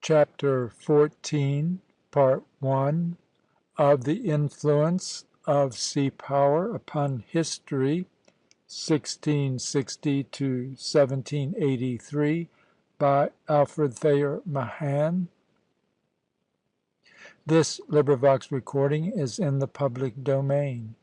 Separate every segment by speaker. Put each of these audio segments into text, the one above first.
Speaker 1: Chapter 14, Part I, of the Influence of Sea Power upon History, 1660 to 1783, by Alfred Thayer Mahan. This recording is in the public domain.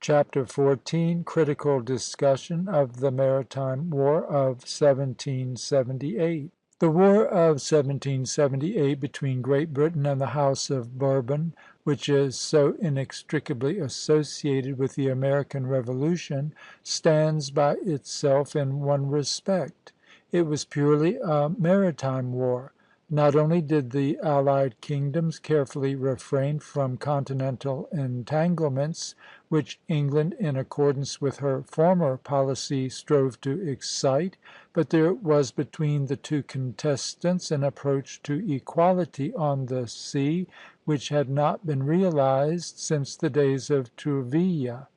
Speaker 1: Chapter 14, Critical Discussion of the Maritime War of 1778. The War of 1778 between Great Britain and the House of Bourbon, which is so inextricably associated with the American Revolution, stands by itself in one respect. It was purely a maritime war. Not only did the allied kingdoms carefully refrain from continental entanglements, which England, in accordance with her former policy, strove to excite, but there was between the two contestants an approach to equality on the sea, which had not been realized since the days of Tourville.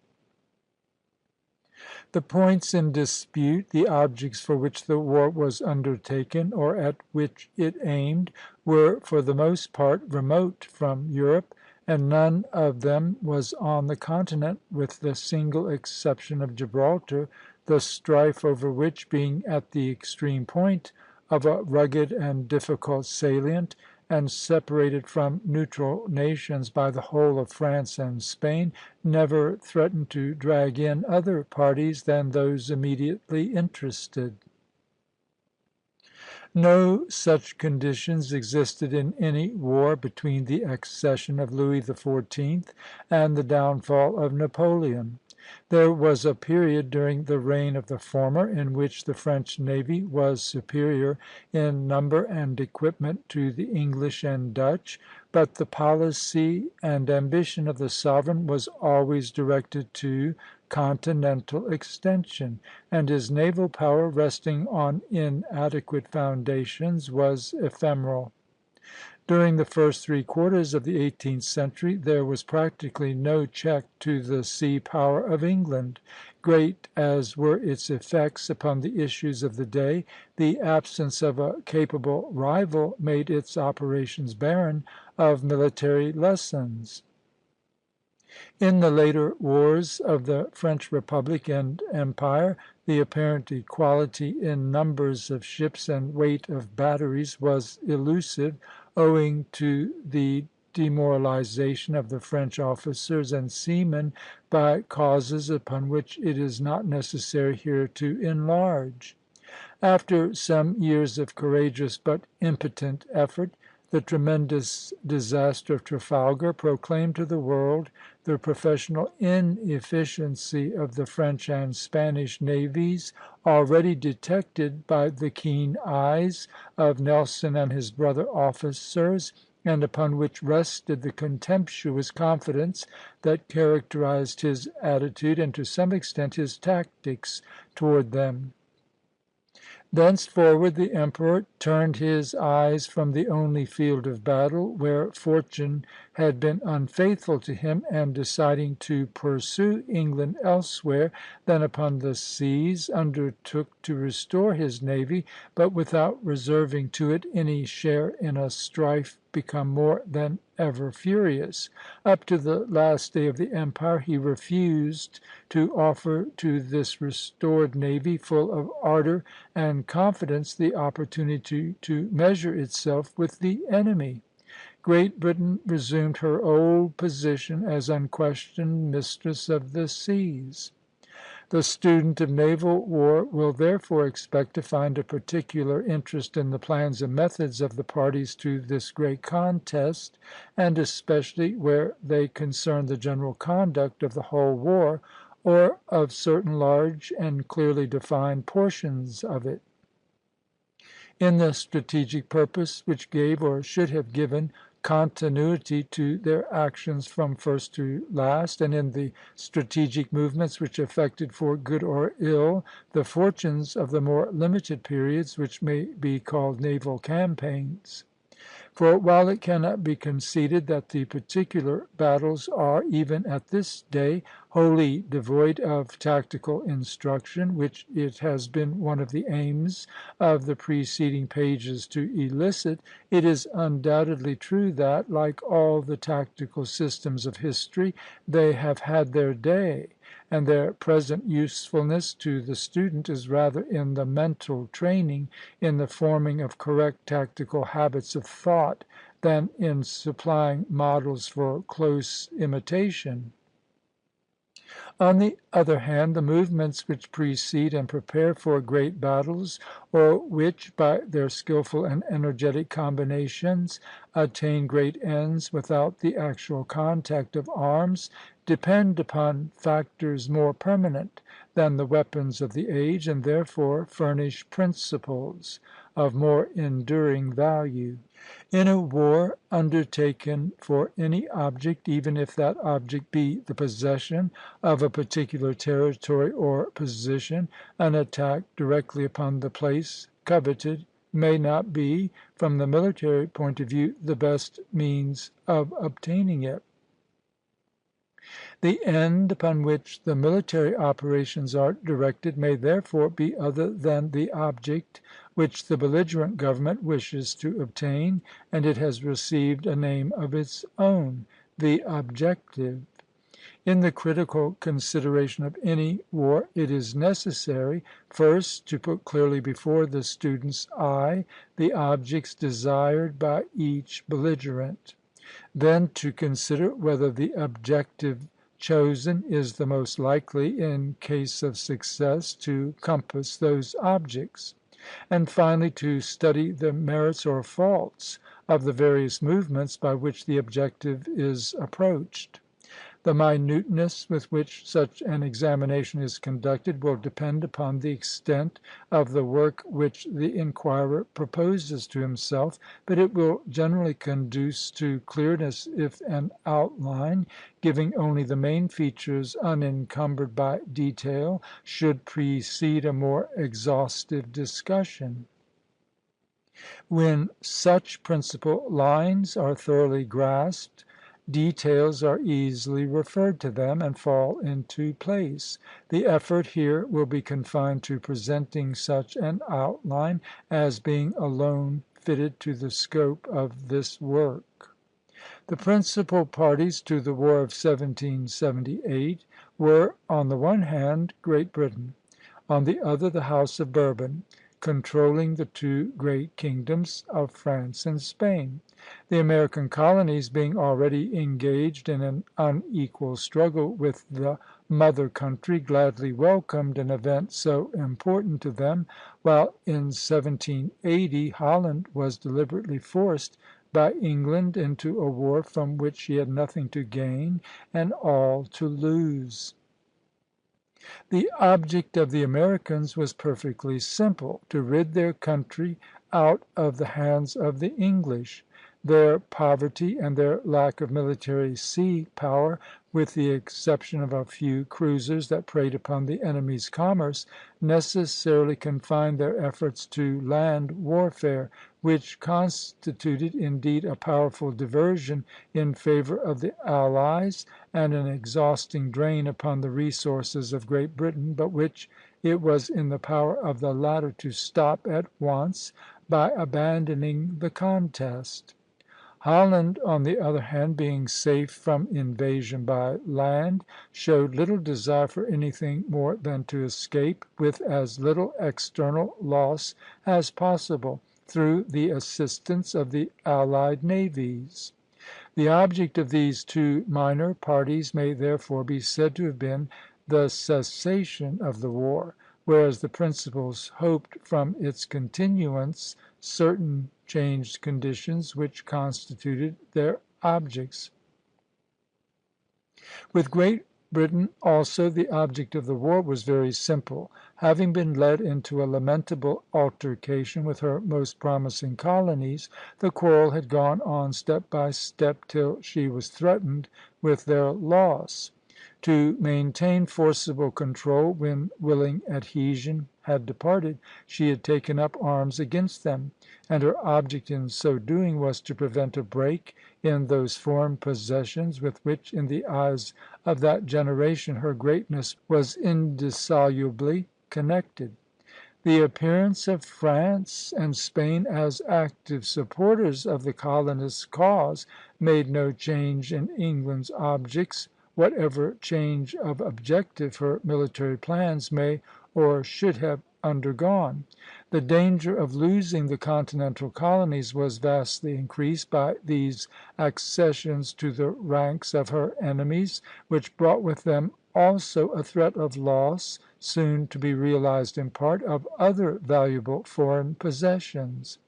Speaker 1: The points in dispute, the objects for which the war was undertaken, or at which it aimed, were for the most part remote from Europe, and none of them was on the continent, with the single exception of Gibraltar, the strife over which, being at the extreme point of a rugged and difficult salient, and separated from neutral nations by the whole of France and Spain, never threatened to drag in other parties than those immediately interested. No such conditions existed in any war between the accession of Louis XIV. And the downfall of Napoleon. There was a period during the reign of the former in which the French navy was superior in number and equipment to the English and Dutch, but the policy and ambition of the sovereign was always directed to continental extension, and his naval power, resting on inadequate foundations, was ephemeral. During the first three quarters of the 18th century there was practically no check to the sea power of England. Great as were its effects upon the issues of the day, the absence of a capable rival made its operations barren of military lessons. In the later wars of the French Republic and Empire, the apparent equality in numbers of ships and weight of batteries was elusive, owing to the demoralization of the French officers and seamen by causes upon which it is not necessary here to enlarge. After some years of courageous but impotent effort, the tremendous disaster of Trafalgar proclaimed to the world the professional inefficiency of the French and Spanish navies, already detected by the keen eyes of Nelson and his brother officers, and upon which rested the contemptuous confidence that characterized his attitude and to some extent his tactics toward them. Thenceforward the emperor turned his eyes from the only field of battle where fortune had been unfaithful to him, and deciding to pursue England elsewhere than upon the seas, undertook to restore his navy, but without reserving to it any share in a strife become more than ever furious. Up to the last day of the empire he refused to offer to this restored navy, full of ardor and confidence, the opportunity to measure itself with the enemy. Great Britain resumed her old position as unquestioned mistress of the seas. The student of naval war will therefore expect to find a particular interest in the plans and methods of the parties to this great contest, and especially where they concern the general conduct of the whole war, or of certain large and clearly defined portions of it. In the strategic purpose which gave, or should have given, continuity to their actions from first to last, and in the strategic movements which affected for good or ill the fortunes of the more limited periods which may be called naval campaigns. For while it cannot be conceded that the particular battles are, even at this day, wholly devoid of tactical instruction, which it has been one of the aims of the preceding pages to elicit, it is undoubtedly true that, like all the tactical systems of history, they have had their day, and their present usefulness to the student is rather in the mental training, in the forming of correct tactical habits of thought, than in supplying models for close imitation. On the other hand, the movements which precede and prepare for great battles, or which, by their skilful and energetic combinations, attain great ends without the actual contact of arms, depend upon factors more permanent than the weapons of the age, and therefore furnish principles of more enduring value. In a war undertaken for any object, even if that object be the possession of a particular territory or position, an attack directly upon the place coveted may not be, from the military point of view, the best means of obtaining it. The end upon which the military operations are directed may therefore be other than the object which the belligerent government wishes to obtain, and it has received a name of its own, the objective. In the critical consideration of any war, it is necessary, first, to put clearly before the student's eye the objects desired by each belligerent; then to consider whether the objective chosen is the most likely, in case of success, to compass those objects; and finally to study the merits or faults of the various movements by which the objective is approached. The minuteness with which such an examination is conducted will depend upon the extent of the work which the inquirer proposes to himself, but it will generally conduce to clearness if an outline, giving only the main features unencumbered by detail, should precede a more exhaustive discussion. When such principal lines are thoroughly grasped, details are easily referred to them, and fall into place. The effort here will be confined to presenting such an outline as being alone fitted to the scope of this work. The principal parties to the War of 1778 were, on the one hand, Great Britain; on the other, the House of Bourbon, controlling the two great kingdoms of France and Spain. The American colonies, being already engaged in an unequal struggle with the mother country, gladly welcomed an event so important to them, while in 1780 Holland was deliberately forced by England into a war from which she had nothing to gain and all to lose. The object of the Americans was perfectly simple: to rid their country out of the hands of the English. Their poverty and their lack of military sea power, with the exception of a few cruisers that preyed upon the enemy's commerce, necessarily confined their efforts to land warfare, which constituted indeed a powerful diversion in favor of the allies, and an exhausting drain upon the resources of Great Britain, but which it was in the power of the latter to stop at once by abandoning the contest. Holland, on the other hand, being safe from invasion by land, showed little desire for anything more than to escape, with as little external loss as possible, through the assistance of the allied navies. The object of these two minor parties may therefore be said to have been the cessation of the war, whereas the principals hoped from its continuance certain changed conditions which constituted their objects. With Great Britain also the object of the war was very simple. Having been led into a lamentable altercation with her most promising colonies, the quarrel had gone on step by step till she was threatened with their loss. To maintain forcible control when willing adhesion had departed, she had taken up arms against them; and her object in so doing was to prevent a break in those foreign possessions with which, in the eyes of that generation, her greatness was indissolubly connected. The appearance of France and Spain as active supporters of the colonists' cause made no change in England's objects, whatever change of objective her military plans may or should have undergone. The danger of losing the continental colonies was vastly increased by these accessions to the ranks of her enemies, which brought with them also a threat of loss, soon to be realized in part, of other valuable foreign possessions.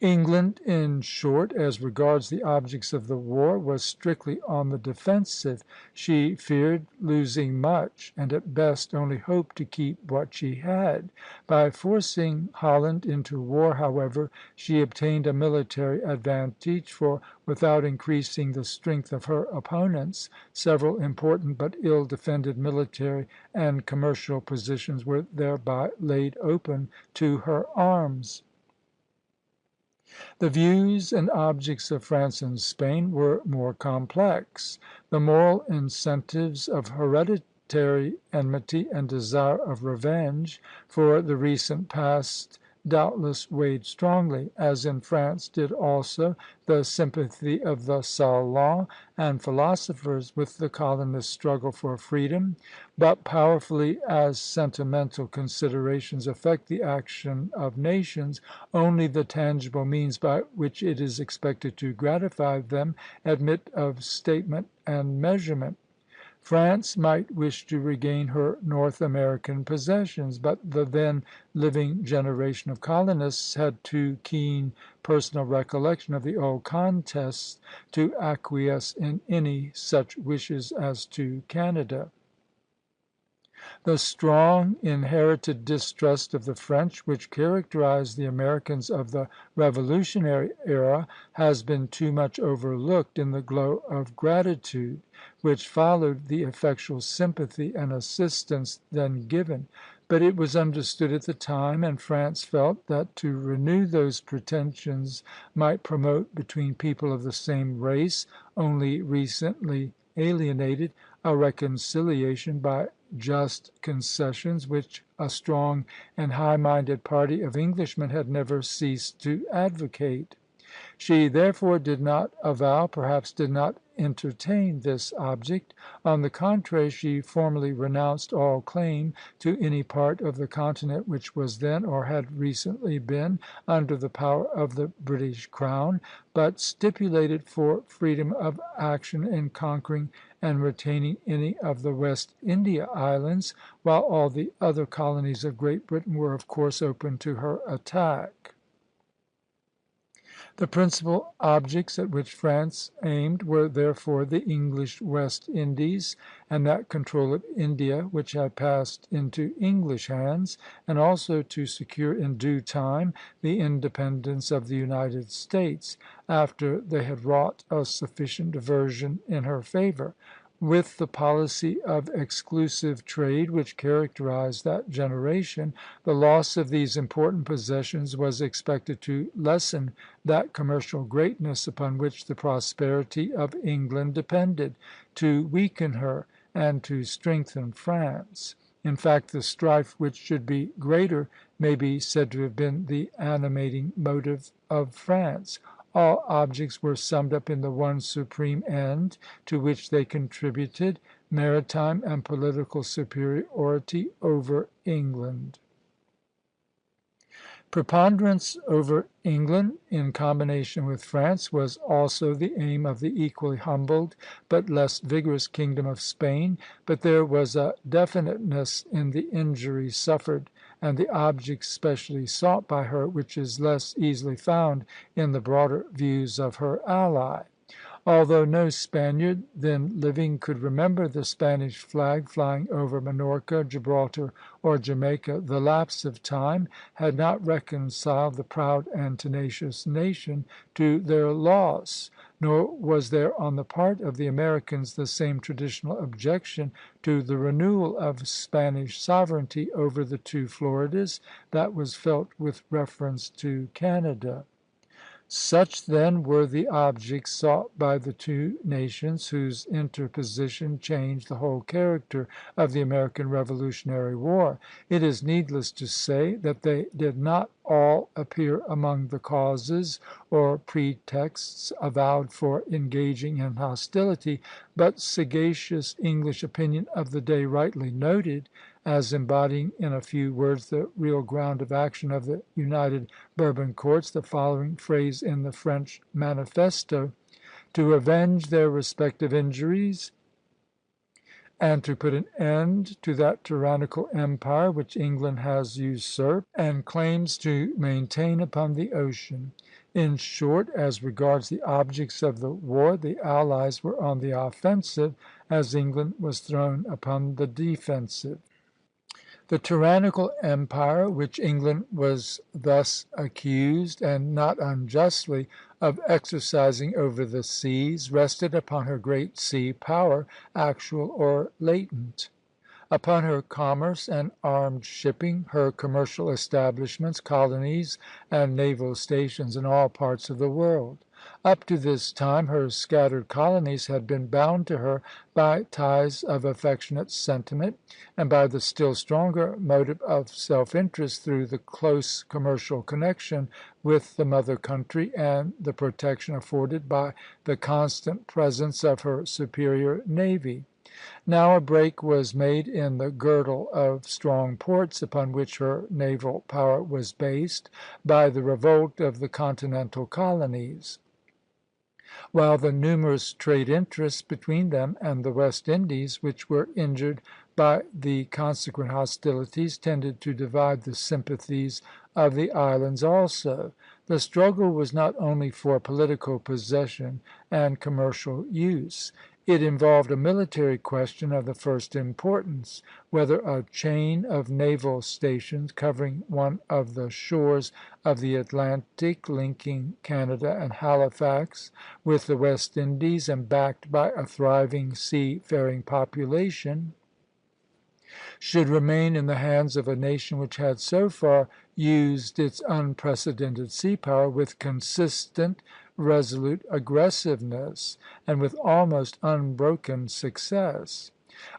Speaker 1: England, in short, as regards the objects of the war, was strictly on the defensive. She feared losing much, and at best only hoped to keep what she had. By forcing Holland into war, however, she obtained a military advantage, for without increasing the strength of her opponents, several important but ill defended military and commercial positions were thereby laid open to her arms. The views and objects of France and Spain were more complex. The moral incentives of hereditary enmity and desire of revenge for the recent past doubtless weighed strongly, as in France did also the sympathy of the salons and philosophers with the colonists' struggle for freedom; but powerfully as sentimental considerations affect the action of nations, only the tangible means by which it is expected to gratify them admit of statement and measurement. France might wish to regain her North American possessions, but the then living generation of colonists had too keen personal recollection of the old contests to acquiesce in any such wishes as to Canada. The strong inherited distrust of the French, which characterized the Americans of the Revolutionary era, has been too much overlooked in the glow of gratitude which followed the effectual sympathy and assistance then given. But it was understood at the time, and France felt, that to renew those pretensions might promote, between people of the same race, only recently alienated, a reconciliation by just concessions, which a strong and high-minded party of Englishmen had never ceased to advocate. She therefore did not avow, perhaps did not entertain, this object. On the contrary, she formally renounced all claim to any part of the continent which was then, or had recently been, under the power of the British crown, but stipulated for freedom of action in conquering and retaining any of the West India Islands, while all the other colonies of Great Britain were of course open to her attack. The principal objects at which France aimed were therefore the English West Indies, and that control of India which had passed into English hands, and also to secure in due time the independence of the United States, after they had wrought a sufficient diversion in her favor. With the policy of exclusive trade which characterized that generation, the loss of these important possessions was expected to lessen that commercial greatness upon which the prosperity of England depended, to weaken her, and to strengthen France. In fact, the strife which should be greater may be said to have been the animating motive of France. All objects were summed up in the one supreme end to which they contributed, maritime and political superiority over England. Preponderance over England, in combination with France, was also the aim of the equally humbled but less vigorous kingdom of Spain; but there was a definiteness in the injuries suffered and the objects specially sought by her, which is less easily found in the broader views of her ally. Although no Spaniard then living could remember the Spanish flag flying over Minorca, Gibraltar, or Jamaica, the lapse of time had not reconciled the proud and tenacious nation to their loss, nor was there on the part of the Americans the same traditional objection to the renewal of Spanish sovereignty over the two Floridas that was felt with reference to Canada. Such, then, were the objects sought by the two nations, whose interposition changed the whole character of the American Revolutionary War. It is needless to say that they did not all appear among the causes or pretexts avowed for engaging in hostility, but sagacious English opinion of the day rightly noted, as embodying in a few words the real ground of action of the united Bourbon courts, the following phrase in the French manifesto: "To avenge their respective injuries, and to put an end to that tyrannical empire which England has usurped and claims to maintain upon the ocean." In short, as regards the objects of the war, the allies were on the offensive, as England was thrown upon the defensive. The tyrannical empire which England was thus accused, and not unjustly, of exercising over the seas, rested upon her great sea power, actual or latent; upon her commerce and armed shipping, her commercial establishments, colonies, and naval stations in all parts of the world. Up to this time her scattered colonies had been bound to her by ties of affectionate sentiment, and by the still stronger motive of self-interest through the close commercial connection with the mother country and the protection afforded by the constant presence of her superior navy. Now a break was made in the girdle of strong ports upon which her naval power was based, by the revolt of the continental colonies; while the numerous trade interests between them and the West Indies, which were injured by the consequent hostilities, tended to divide the sympathies of the islands also. The struggle was not only for political possession and commercial use. It involved a military question of the first importance, whether a chain of naval stations covering one of the shores of the Atlantic, linking Canada and Halifax with the West Indies, and backed by a thriving sea-faring population, should remain in the hands of a nation which had so far used its unprecedented sea power with consistent, resolute aggressiveness, and with almost unbroken success.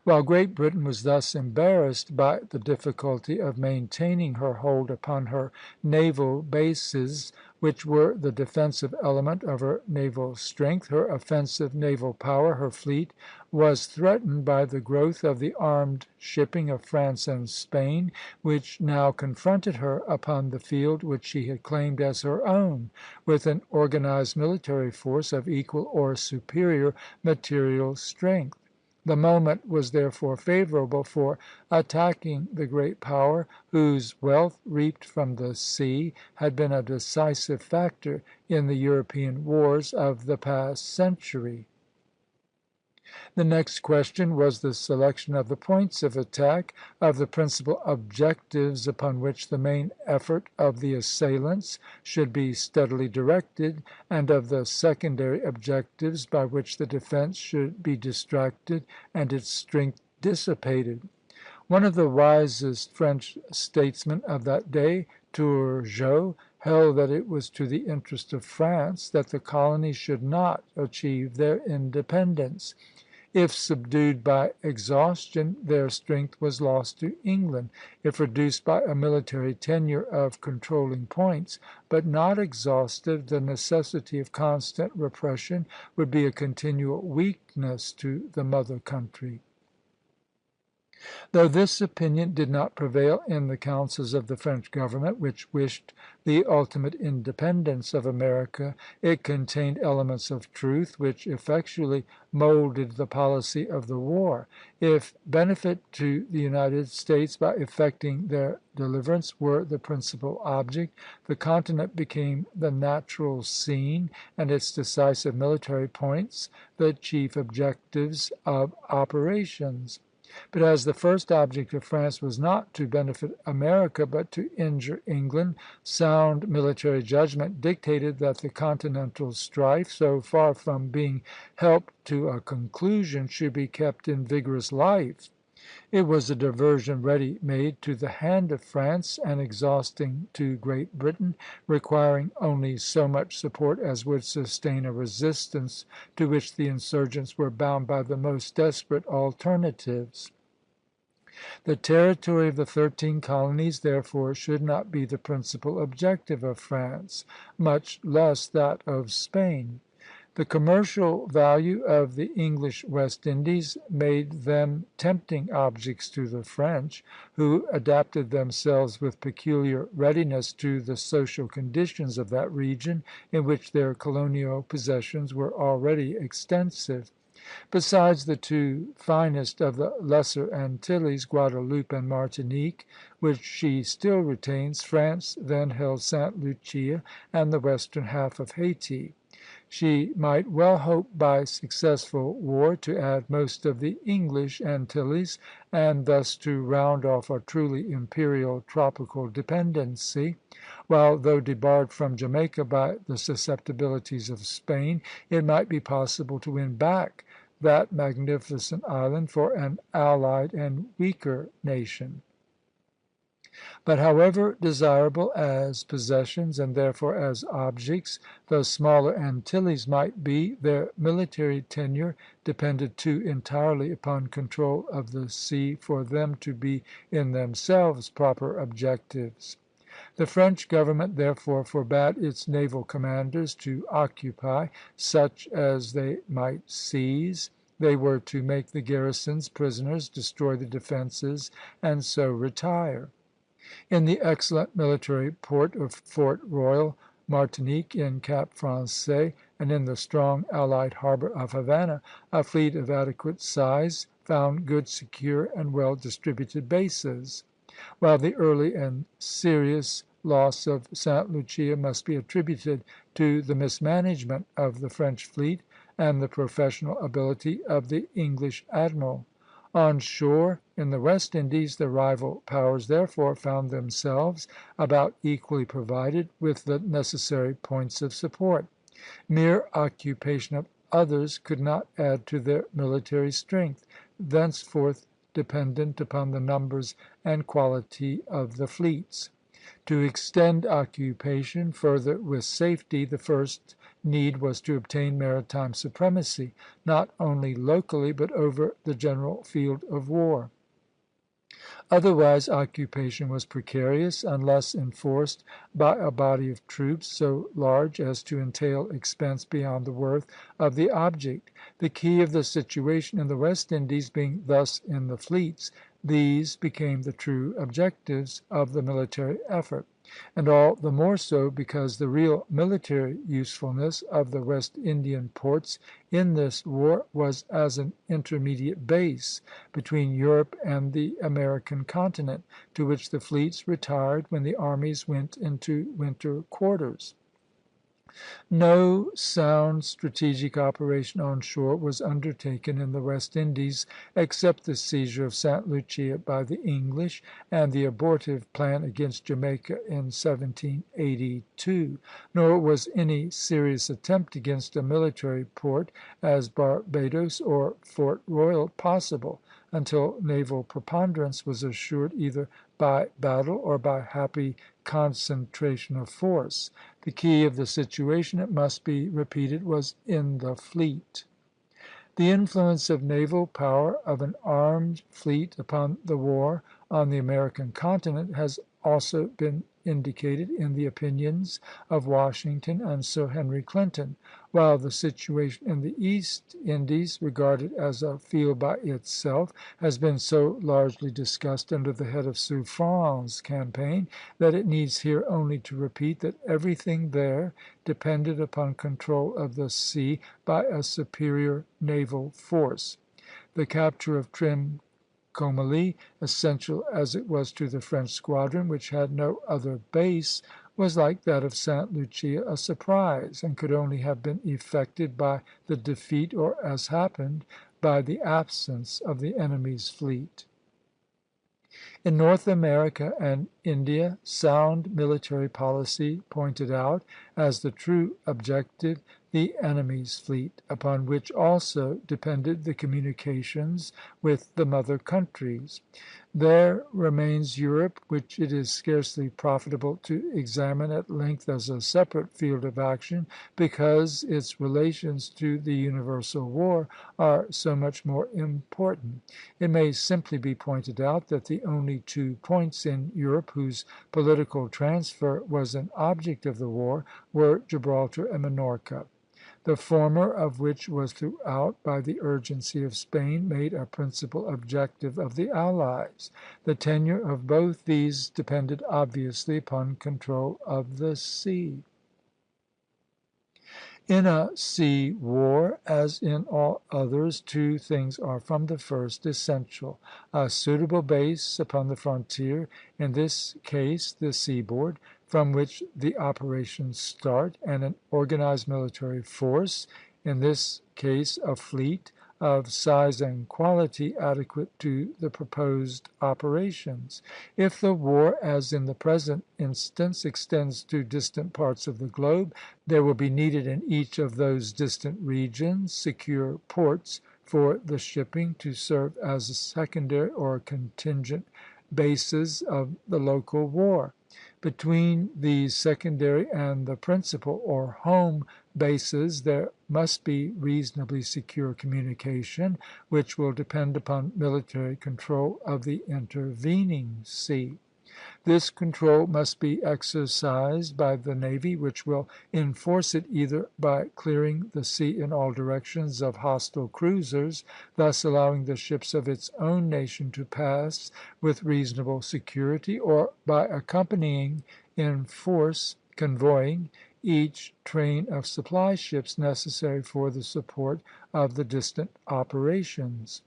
Speaker 1: While Great Britain was thus embarrassed by the difficulty of maintaining her hold upon her naval bases, which were the defensive element of her naval strength, her offensive naval power, her fleet, was threatened by the growth of the armed shipping of France and Spain, which now confronted her upon the field which she had claimed as her own, with an organized military force of equal or superior material strength. The moment was therefore favorable for attacking the great power, whose wealth, reaped from the sea, had been a decisive factor in the European wars of the past century. The next question was the selection of the points of attack, of the principal objectives upon which the main effort of the assailants should be steadily directed, and of the secondary objectives by which the defence should be distracted and its strength dissipated. One of the wisest French statesmen of that day, Turgot, held that it was to the interest of France that the colonies should not achieve their independence. If subdued by exhaustion, their strength was lost to England; if reduced by a military tenure of controlling points, but not exhausted, the necessity of constant repression would be a continual weakness to the mother country. Though this opinion did not prevail in the councils of the French government, which wished the ultimate independence of America, it contained elements of truth which effectually moulded the policy of the war. If benefit to the United States by effecting their deliverance were the principal object, the continent became the natural scene, and its decisive military points the chief objectives of operations. But as the first object of France was not to benefit America, but to injure England, sound military judgment dictated that the continental strife, so far from being helped to a conclusion, should be kept in vigorous life. It was a diversion ready made to the hand of France, and exhausting to Great Britain, requiring only so much support as would sustain a resistance to which the insurgents were bound by the most desperate alternatives. The territory of the 13 colonies, therefore, should not be the principal objective of France, much less that of Spain. The commercial value of the English West Indies made them tempting objects to the French, who adapted themselves with peculiar readiness to the social conditions of that region, in which their colonial possessions were already extensive. Besides the two finest of the Lesser Antilles, Guadeloupe and Martinique, which she still retains, France then held Sta. Lucia and the western half of Hayti. She might well hope by successful war to add most of the English Antilles, and thus to round off a truly imperial tropical dependency; while, though debarred from Jamaica by the susceptibilities of Spain, it might be possible to win back that magnificent island for an allied and weaker nation. But however desirable as possessions, and therefore as objects, the smaller Antilles might be, their military tenure depended too entirely upon control of the sea for them to be in themselves proper objectives. The French government therefore forbade its naval commanders to occupy such as they might seize. They were to make the garrisons prisoners, destroy the defences, and so retire. In the excellent military port of Fort Royal, Martinique, in Cap Français, and in the strong allied harbor of Havana, a fleet of adequate size found good, secure, and well distributed bases; while the early and serious loss of Sta. Lucia must be attributed to the mismanagement of the French fleet and the professional ability of the English admiral. On shore, in the West Indies, the rival powers therefore found themselves about equally provided with the necessary points of support. Mere occupation of others could not add to their military strength, thenceforth dependent upon the numbers and quality of the fleets. To extend occupation further with safety, the first need was to obtain maritime supremacy, not only locally, but over the general field of war. Otherwise occupation was precarious, unless enforced by a body of troops so large as to entail expense beyond the worth of the object. The key of the situation in the West Indies being thus in the fleets, these became the true objectives of the military effort; and all the more so because the real military usefulness of the West Indian ports in this war was as an intermediate base between Europe and the American continent, to which the fleets retired when the armies went into winter quarters. No sound strategic operation on shore was undertaken in the West Indies, except the seizure of Sta. Lucia by the English, and the abortive plan against Jamaica in 1782; nor was any serious attempt against a military port, as Barbadoes or Fort Royal, possible, until naval preponderance was assured either by battle or by happy concentration of force. The key of the situation, it must be repeated, was in the fleet. The influence of naval power of an armed fleet upon the war on the American continent has also been indicated in the opinions of Washington and Sir Henry Clinton, while the situation in the East Indies, regarded as a field by itself, has been so largely discussed under the head of Suffren's campaign, that it needs here only to repeat that everything there depended upon control of the sea by a superior naval force. The capture of Trincomalee, essential as it was to the French squadron, which had no other base, was like that of Sta. Lucia, a surprise, and could only have been effected by the defeat, or, as happened, by the absence of the enemy's fleet. In North America and India, sound military policy pointed out as the true objective the enemy's fleet, upon which also depended the communications with the mother countries. There remains Europe, which it is scarcely profitable to examine at length as a separate field of action, because its relations to the universal war are so much more important. It may simply be pointed out that the only two points in Europe whose political transfer was an object of the war were Gibraltar and Minorca, the former of which was throughout, by the urgency of Spain, made a principal objective of the allies. The tenure of both these depended obviously upon control of the sea. In a sea war, as in all others, two things are from the first essential: a suitable base upon the frontier, in this case the seaboard, from which the operations start, and an organized military force, in this case a fleet, of size and quality adequate to the proposed operations. If the war, as in the present instance, extends to distant parts of the globe, there will be needed in each of those distant regions secure ports for the shipping, to serve as secondary or contingent bases of the local war. Between these secondary and the principal, or home, bases there must be reasonably secure communication, which will depend upon military control of the intervening sea. This control must be exercised by the navy, which will enforce it either by clearing the sea in all directions of hostile cruisers, thus allowing the ships of its own nation to pass with reasonable security, or by accompanying in force, convoying, each train of supply ships necessary for the support of the distant operations.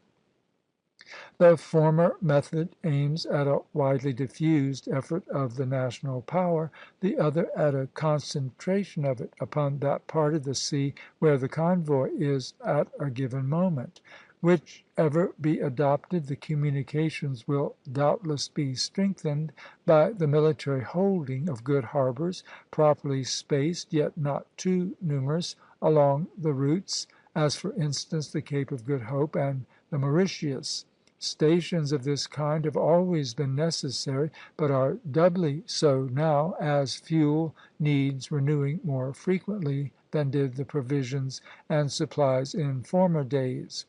Speaker 1: The former method aims at a widely diffused effort of the national power, the other at a concentration of it upon that part of the sea where the convoy is at a given moment. Whichever be adopted, the communications will doubtless be strengthened by the military holding of good harbors, properly spaced, yet not too numerous, along the routes, as for instance the Cape of Good Hope and the Mauritius. Stations of this kind have always been necessary, but are doubly so now, as fuel needs renewing more frequently than did the provisions and supplies in former days.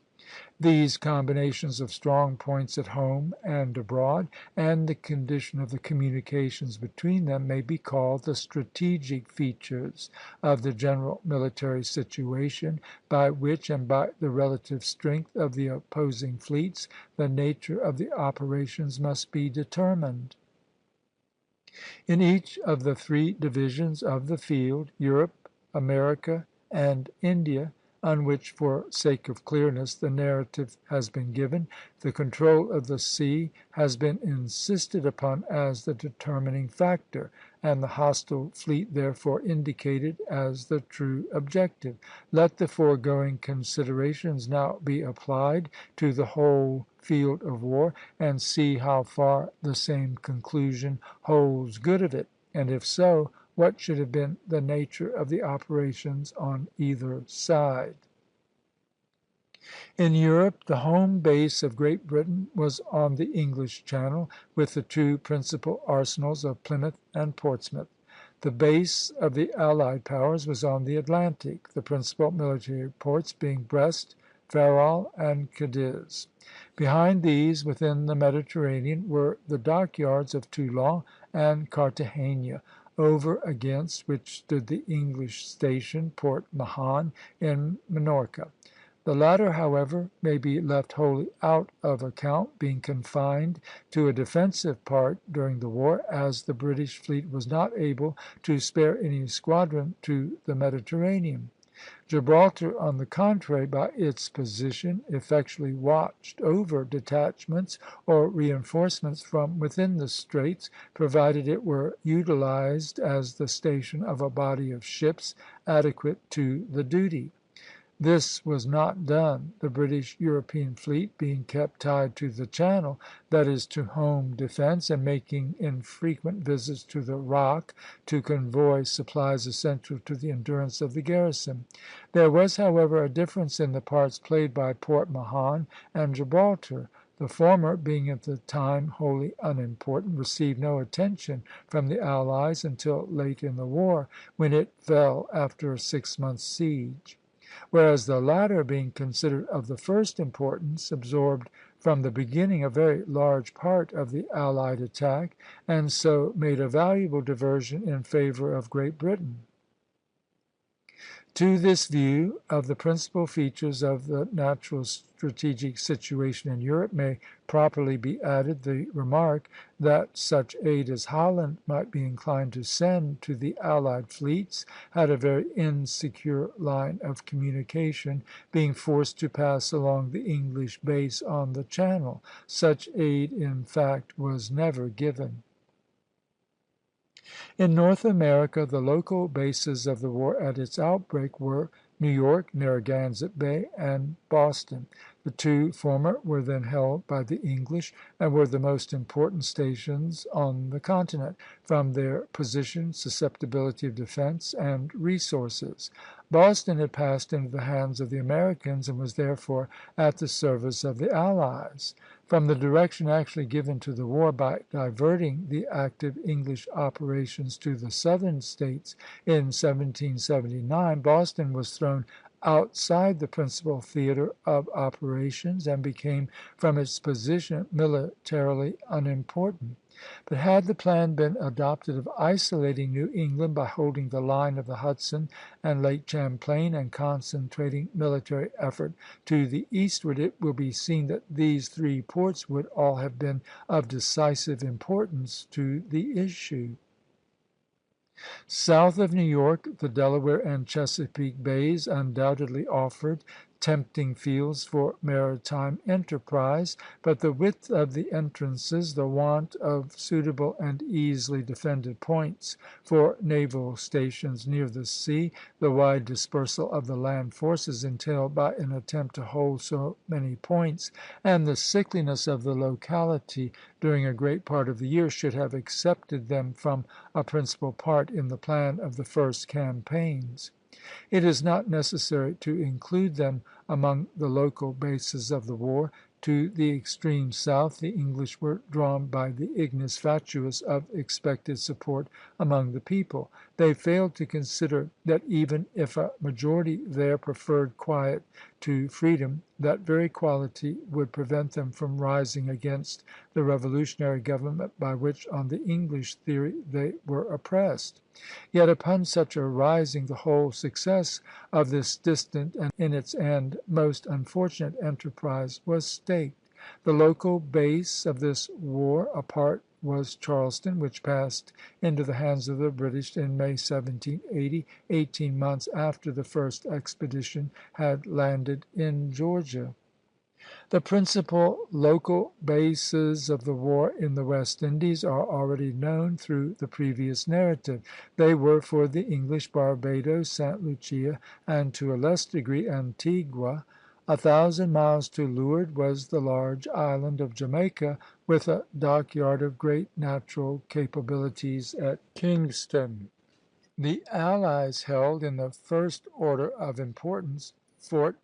Speaker 1: These combinations of strong points at home and abroad, and the condition of the communications between them, may be called the strategic features of the general military situation, by which, and by the relative strength of the opposing fleets, the nature of the operations must be determined. In each of the three divisions of the field, Europe, America, and India, on which, for sake of clearness, the narrative has been given, the control of the sea has been insisted upon as the determining factor, and the hostile fleet therefore indicated as the true objective. Let the foregoing considerations now be applied to the whole field of war, and see how far the same conclusion holds good of it, and if so, what should have been the nature of the operations on either side. In Europe, the home base of Great Britain was on the English Channel, with the two principal arsenals of Plymouth and Portsmouth. The base of the allied powers was on the Atlantic, the principal military ports being Brest, Ferrol, and Cadiz. Behind these, within the Mediterranean, were the dockyards of Toulon and Cartagena, over against which stood the English station, Port Mahon, in Minorca. The latter, however, may be left wholly out of account, being confined to a defensive part during the war, as the British fleet was not able to spare any squadron to the Mediterranean. Gibraltar, on the contrary, by its position, effectually watched over detachments or reinforcements from within the straits, provided it were utilized as the station of a body of ships adequate to the duty. This was not done, the British European fleet being kept tied to the Channel, that is, to home defence, and making infrequent visits to the Rock to convoy supplies essential to the endurance of the garrison. There was, however, a difference in the parts played by Port Mahon and Gibraltar. The former, being at the time wholly unimportant, received no attention from the allies until late in the war, when it fell after a 6 months' siege; whereas the latter, being considered of the first importance, absorbed from the beginning a very large part of the allied attack, and so made a valuable diversion in favor of Great Britain. To this view of the principal features of the natural strategic situation in Europe may properly be added the remark that such aid as Holland might be inclined to send to the allied fleets had a very insecure line of communication, being forced to pass along the English base on the Channel. Such aid, in fact, was never given. In North America, the local bases of the war at its outbreak were New York, Narragansett Bay, and Boston. The two former were then held by the English, and were the most important stations on the continent, from their position, susceptibility of defence, and resources. Boston had passed into the hands of the Americans, and was therefore at the service of the allies. From the direction actually given to the war by diverting the active English operations to the Southern States in 1779, Boston was thrown outside the principal theatre of operations, and became, from its position, militarily unimportant. But had the plan been adopted of isolating New England by holding the line of the Hudson and Lake Champlain, and concentrating military effort to the eastward, it will be seen that these three ports would all have been of decisive importance to the issue. South of New York, the Delaware and Chesapeake bays undoubtedly offered tempting fields for maritime enterprise; but the width of the entrances, the want of suitable and easily defended points for naval stations near the sea, the wide dispersal of the land forces entailed by an attempt to hold so many points, and the sickliness of the locality during a great part of the year, should have excepted them from a principal part in the plan of the first campaigns. It is not necessary to include them among the local bases of the war. To the extreme south the English were drawn by the ignis fatuus of expected support among the people. They failed to consider that even if a majority there preferred quiet to freedom, that very quality would prevent them from rising against the revolutionary government by which, on the English theory, they were oppressed. Yet upon such a rising the whole success of this distant and in its end most unfortunate enterprise was staked. The local base of this war apart was Charleston, which passed into the hands of the British in May, 1780, 18 months after the first expedition had landed in Georgia. The principal local bases of the war in the West Indies are already known through the previous narrative. They were for the English Barbadoes, St. Lucia, and to a less degree Antigua. 1,000 miles to leeward was the large island of Jamaica, with a dockyard of great natural capabilities at Kingston. The allies held, in the first order of importance, Fort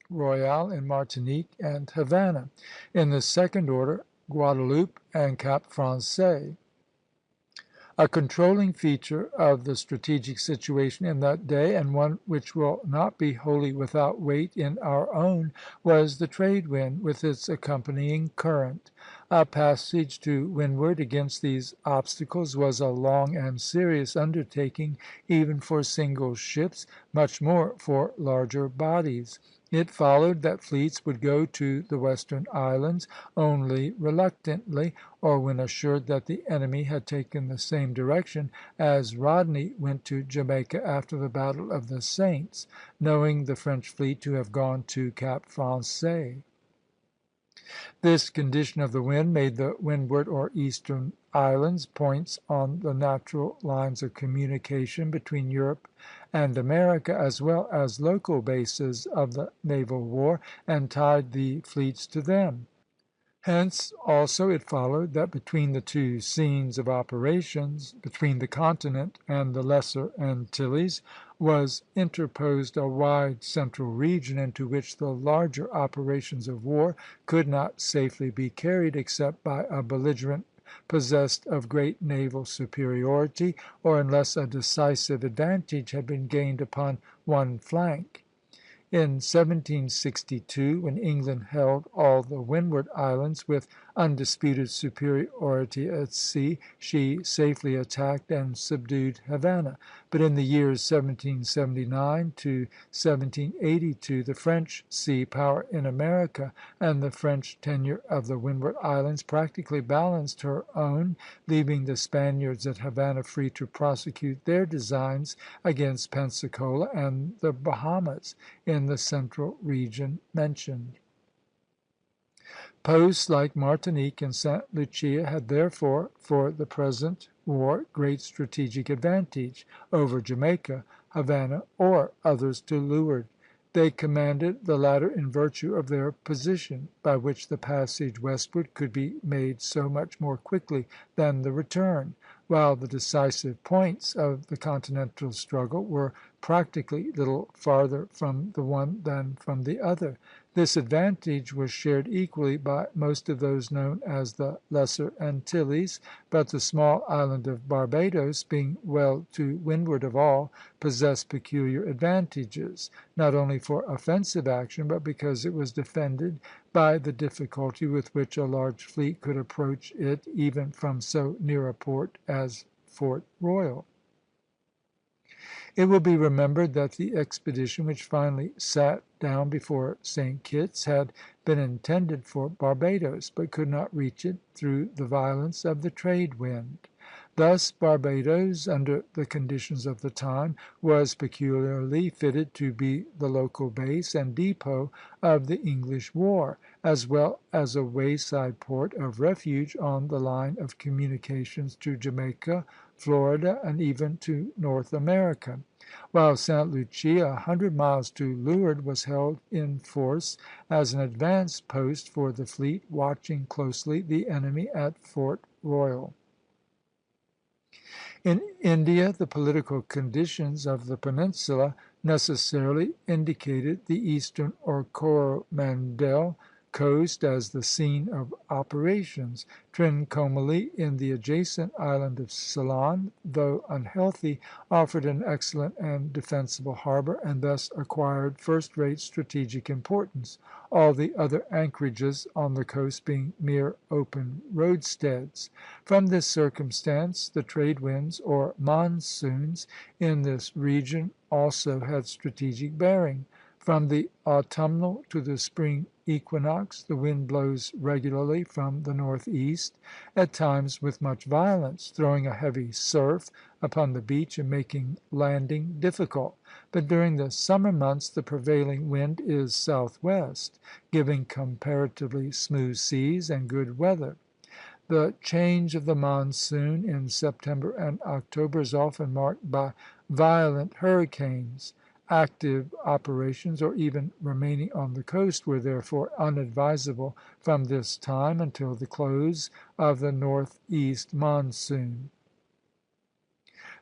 Speaker 1: Royal in Martinique and Havana; in the second order, Guadeloupe and Cap Français. A controlling feature of the strategic situation in that day, and one which will not be wholly without weight in our own, was the trade wind, with its accompanying current. A passage to windward against these obstacles was a long and serious undertaking, even for single ships, much more for larger bodies. It followed that fleets would go to the western islands only reluctantly, or when assured that the enemy had taken the same direction, as Rodney went to Jamaica after the Battle of the Saints, knowing the French fleet to have gone to Cap Français. This condition of the wind made the Windward or Eastern Islands points on the natural lines of communication between Europe and America, as well as local bases of the naval war, and tied the fleets to them. Hence also it followed that between the two scenes of operations, between the continent and the Lesser Antilles, was interposed a wide central region into which the larger operations of war could not safely be carried except by a belligerent possessed of great naval superiority, or unless a decisive advantage had been gained upon one flank. In 1762, when England held all the Windward Islands with undisputed superiority at sea, she safely attacked and subdued Havana; but in the years 1779 to 1782 the French sea power in America and the French tenure of the Windward Islands practically balanced her own, leaving the Spaniards at Havana free to prosecute their designs against Pensacola and the Bahamas, in the central region mentioned. Posts like Martinique and Sta. Lucia had therefore, for the present war, great strategic advantage over Jamaica, Havana, or others to leeward. They commanded the latter in virtue of their position, by which the passage westward could be made so much more quickly than the return, while the decisive points of the continental struggle were practically little farther from the one than from the other. This advantage was shared equally by most of those known as the Lesser Antilles; but the small island of Barbadoes, being well to windward of all, possessed peculiar advantages, not only for offensive action, but because it was defended by the difficulty with which a large fleet could approach it, even from so near a port as Fort Royal. It will be remembered that the expedition which finally sat down before St. Kitts had been intended for Barbadoes, but could not reach it through the violence of the trade wind. Thus Barbadoes, under the conditions of the time, was peculiarly fitted to be the local base and depot of the English war, as well as a wayside port of refuge on the line of communications to Jamaica, Florida, and even to North America; while Sta. Lucia, 100 miles to leeward, was held in force as an advanced post for the fleet, watching closely the enemy at Fort Royal. In India, the political conditions of the peninsula necessarily indicated the eastern or Coromandel coast as the scene of operations. Trincomalee, in the adjacent island of Ceylon, though unhealthy, offered an excellent and defensible harbor, and thus acquired first-rate strategic importance, all the other anchorages on the coast being mere open roadsteads. From this circumstance the trade winds, or monsoons, in this region also had strategic bearing. From the autumnal to the spring equinox the wind blows regularly from the northeast, at times with much violence, throwing a heavy surf upon the beach and making landing difficult; but during the summer months the prevailing wind is southwest, giving comparatively smooth seas and good weather. The change of the monsoon in September and October is often marked by violent hurricanes. Active operations, or even remaining on the coast, were therefore unadvisable from this time until the close of the northeast monsoon.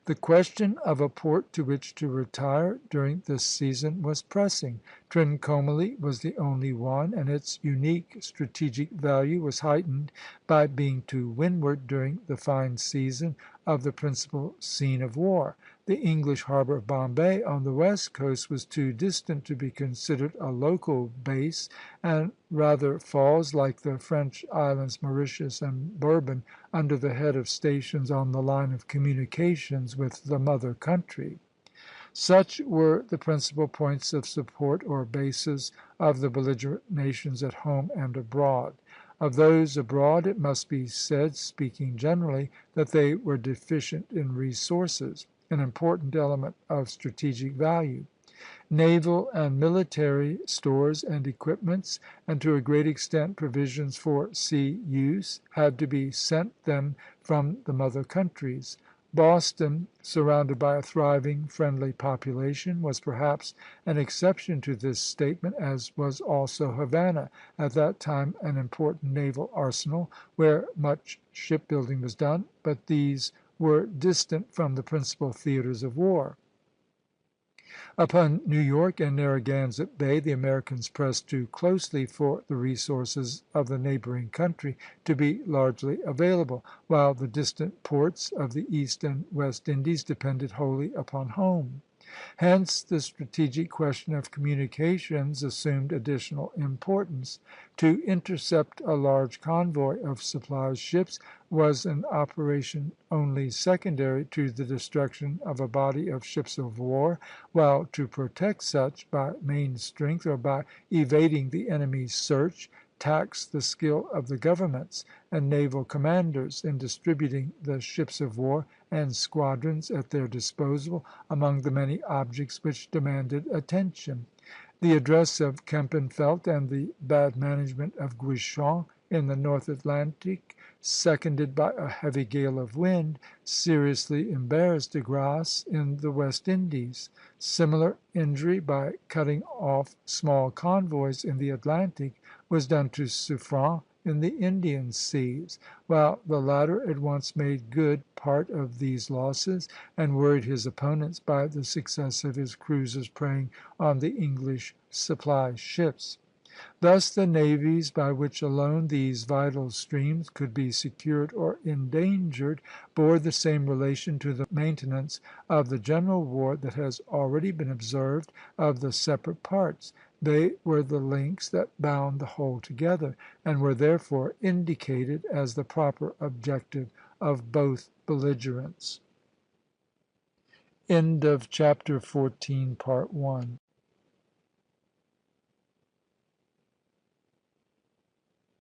Speaker 1: The question of a port to which to retire during this season was pressing. Trincomalee was the only one, and its unique strategic value was heightened by being to windward during the fine season of the principal scene of war. The English harbor of Bombay on the west coast was too distant to be considered a local base, and rather falls, like the French islands Mauritius and Bourbon, under the head of stations on the line of communications with the mother country. Such were the principal points of support or bases of the belligerent nations at home and abroad. Of those abroad, it must be said, speaking generally, that they were deficient in resources, an important element of strategic value. Naval and military stores and equipments, and to a great extent provisions for sea use, had to be sent them from the mother countries. Boston, surrounded by a thriving, friendly population, was perhaps an exception to this statement, as was also Havana, at that time an important naval arsenal, where much shipbuilding was done, but these were distant from the principal theatres of war. Upon New York and Narragansett Bay the Americans pressed too closely for the resources of the neighboring country to be largely available, while the distant ports of the East and West Indies depended wholly upon home. Hence the strategic question of communications assumed additional importance. To intercept a large convoy of supply ships was an operation only secondary to the destruction of a body of ships of war, while to protect such, by main strength or by evading the enemy's search, taxed the skill of the governments and naval commanders in distributing the ships of war and squadrons at their disposal among the many objects which demanded attention. The address of Kempenfeldt and the bad management of Guichen in the North Atlantic, seconded by a heavy gale of wind, seriously embarrassed De Grasse in the West Indies. Similar injury, by cutting off small convoys in the Atlantic, was done to Suffren in the Indian seas, while the latter at once made good part of these losses, and worried his opponents by the success of his cruisers preying on the English supply ships. Thus the navies, by which alone these vital streams could be secured or endangered, bore the same relation to the maintenance of the general war that has already been observed of the separate parts. They were the links that bound the whole together, and were therefore indicated as the proper objective of both belligerents. End of Chapter 14, Part 1.